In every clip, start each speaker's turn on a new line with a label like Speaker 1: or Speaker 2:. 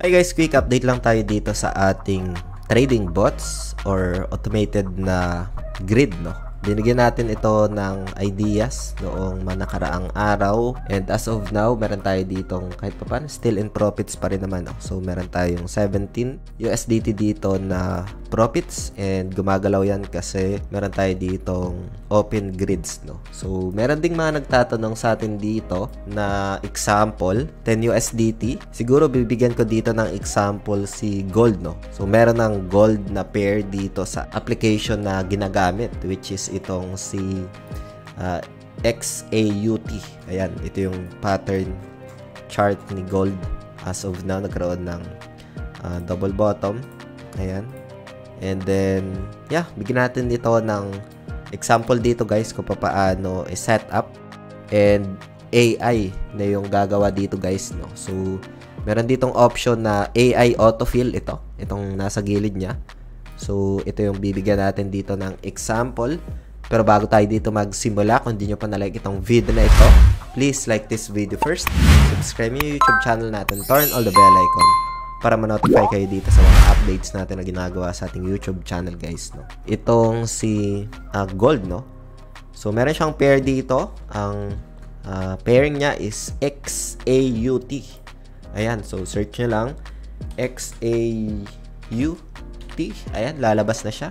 Speaker 1: Hi guys, quick update lang tayo dito sa ating trading bots or automated na grid, no? Binigyan natin ito ng ideas noong nakaraang araw, and as of now, meron tayo ditong kahit pa paano, still in profits pa rin naman, no? So, meron tayong 17 USDT dito na profits, and gumagalaw yan kasi meron tayo ditong open grids, no? So, meron ding mga nagtatanong sa atin dito na example, 10 USDT. Siguro bibigyan ko dito ng example si gold, no? So, meron ng gold na pair dito sa application na ginagamit, which is itong si XAUT. Ayan, ito yung pattern chart ni gold. As of now, nagkaroon ng double bottom. Ayan. And then, yeah, bigyan natin dito ng example dito guys kung paano i-set up. And AI na yung gagawa dito guys, no? So, meron ditong option na AI autofill ito. Itong nasa gilid niya. So, ito yung bibigyan natin dito ng example. Pero bago tayo dito magsimula, kung hindi nyo pa na-like itong video na ito, please like this video first. Subscribe yung YouTube channel natin. Turn all the bell icon para ma-notify kayo dito sa mga updates natin na ginagawa sa ating YouTube channel, guys, no? Itong si gold, no? So, meron siyang pair dito. Ang pairing niya is XAUT. Ayan. So, search nyo lang. XAUT. Ayan, lalabas na siya.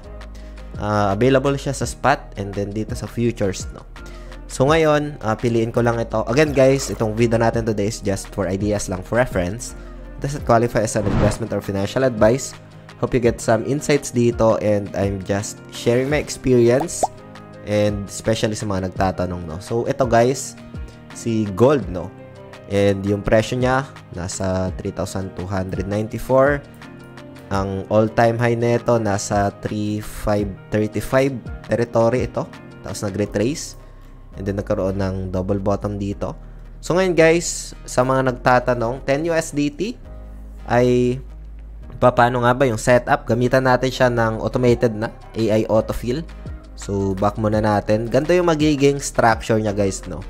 Speaker 1: Available siya sa spot and then dito sa futures, no? So ngayon, piliin ko lang ito. Again guys, itong video natin today is just for ideas lang, for reference. Doesn't qualify as an investment or financial advice. Hope you get some insights dito, and I'm just sharing my experience, and especially sa mga nagtatanong, no? So ito guys, si gold, no? And yung presyo niya nasa 3,294. Ang all-time high nito nasa 3,535 territory ito. Tapos nag-retrace. And then nagkaroon ng double bottom dito. So ngayon guys, sa mga nagtatanong, 10 USDT ay paano nga ba yung setup? Gamitan natin siya ng automated na AI autofill. So back muna natin. Ganito yung magiging structure niya guys, no?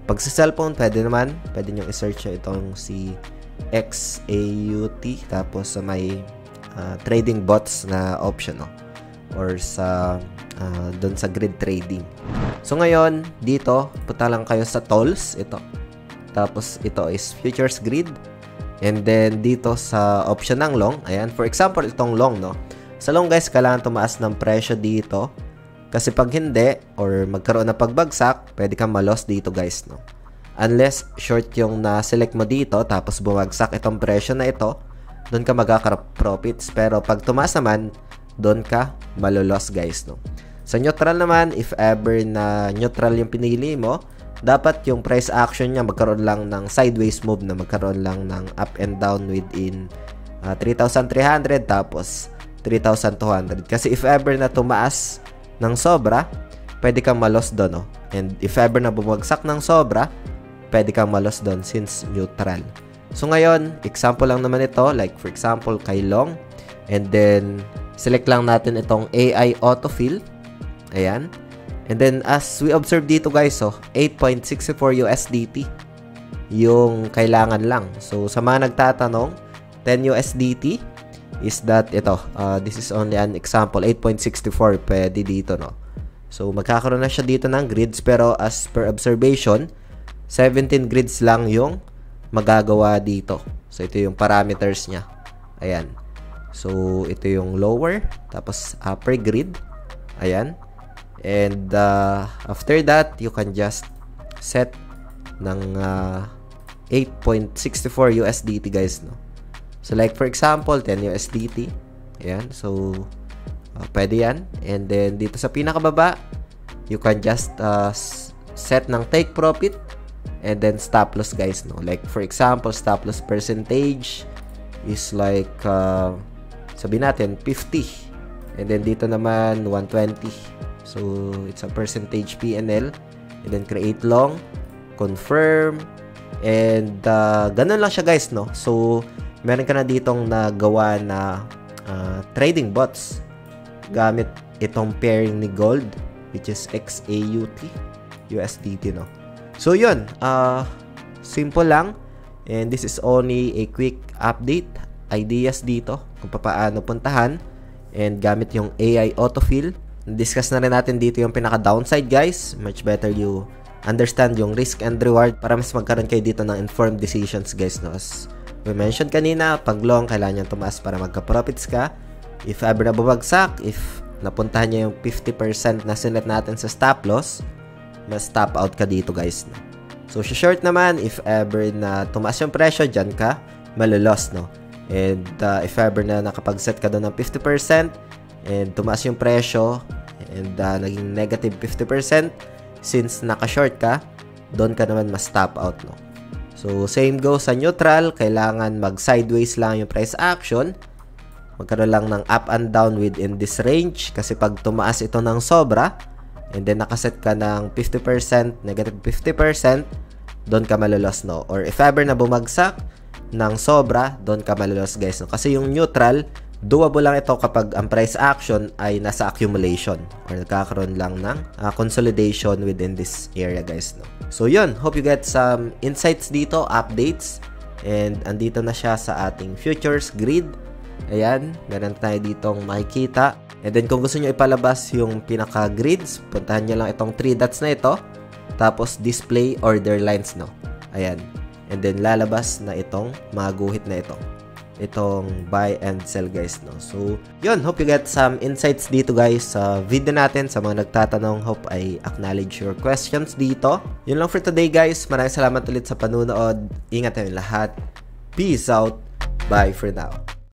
Speaker 1: Pag sa cellphone, pwede naman. Pwede nyo i-search itong si XAUT. Tapos sa may trading bots na option, no? Or sa doon sa grid trading. So ngayon dito punta lang kayo sa tools, ito. Tapos ito is futures grid, and then dito sa option ng long, ayan, for example itong long, no? Sa long guys, kailangan tumaas ng presyo dito kasi pag hindi or magkaroon ng pagbagsak, pwede kang ma-loss dito guys, no? Unless short yung na-select mo dito tapos bumagsak itong presyo na ito, doon ka magkaka-profits. Pero pag tumaas naman, doon ka malo-loss guys, no? Sa neutral naman, if ever na neutral yung pinili mo, dapat yung price action niya magkaroon lang ng sideways move, na magkaroon lang ng up and down within 3,300 tapos 3,200. Kasi if ever na tumaas ng sobra, pwede kang malos doon, no? And if ever na bumagsak ng sobra, pwede kang malos doon since neutral. So ngayon, example lang naman ito, like for example kay long, and then select lang natin itong AI autofill. Ayan. And then as we observe dito guys, 8.64 USDT yung kailangan lang. So sa mga nagtatanong, 10 USDT is that ito, this is only an example, 8.64 pwede dito, no? So magkakaroon na siya dito ng grids, pero as per observation, 17 grids lang yung magagawa dito. So ito yung parameters niya. Ayan. So ito yung lower, tapos upper grid. Ayan. And after that, you can just set ng 8.64 USDT guys, no? So like for example, 10 USDT. Ayan. So pwede yan. And then dito sa pinakababa, you can just set ng take profit and then stop loss guys, no? Like for example, stop loss percentage is like sabihin natin 50, and then dito naman 120. So it's a percentage PNL, and then create long, confirm, and ganun lang siya guys, no? So meron ka na ditong nagawa na trading bots gamit itong pairing ni gold, which is XAUT USDT, no? So yun, simple lang, and this is only a quick update ideas dito kung paano puntahan and gamit yung AI autofill. Discuss na rin natin dito yung pinaka-downside guys. Much better you understand yung risk and reward para mas magkaroon kayo dito ng informed decisions guys, no? As we mentioned kanina, pag long, kailangan niyang tumaas para magka-profits ka. If ever na bumagsak, if napuntahan niya yung 50% na sinet natin sa stop loss, mas stop out ka dito guys, no? So, short naman, if ever na tumaas yung presyo, dyan ka malulos, no? And if ever na nakapag-set ka doon ng 50% and tumaas yung presyo and naging negative 50%, since naka-short ka, doon ka naman mas stop out, no? So, same goes sa neutral. Kailangan mag-sideways lang yung price action. Magkaroon lang ng up and down within this range. Kasi pag tumaas ito ng sobra, and then nakaset ka ng 50%, negative 50%, doon ka malulos, no? Or if ever na bumagsak ng sobra, doon ka malulos, guys, no? Kasi yung neutral, doable lang ito kapag ang price action ay nasa accumulation or nagkakaroon lang ng consolidation within this area, guys, no? So, yun. Hope you get some insights dito, updates. And andito na siya sa ating futures grid. Ayan, meron tayo ditong makikita. And then kung gusto nyo ipalabas yung pinaka-grids, puntahan nyo lang itong 3 dots na ito. Tapos display order lines, no? Ayan. And then lalabas na itong mga guhit na ito. Itong buy and sell, guys, no? So, yun. Hope you get some insights dito, guys, sa video natin. Sa mga nagtatanong, hope I acknowledge your questions dito. Yun lang for today, guys. Maraming salamat ulit sa panunood. Ingat tayong lahat. Peace out. Bye for now.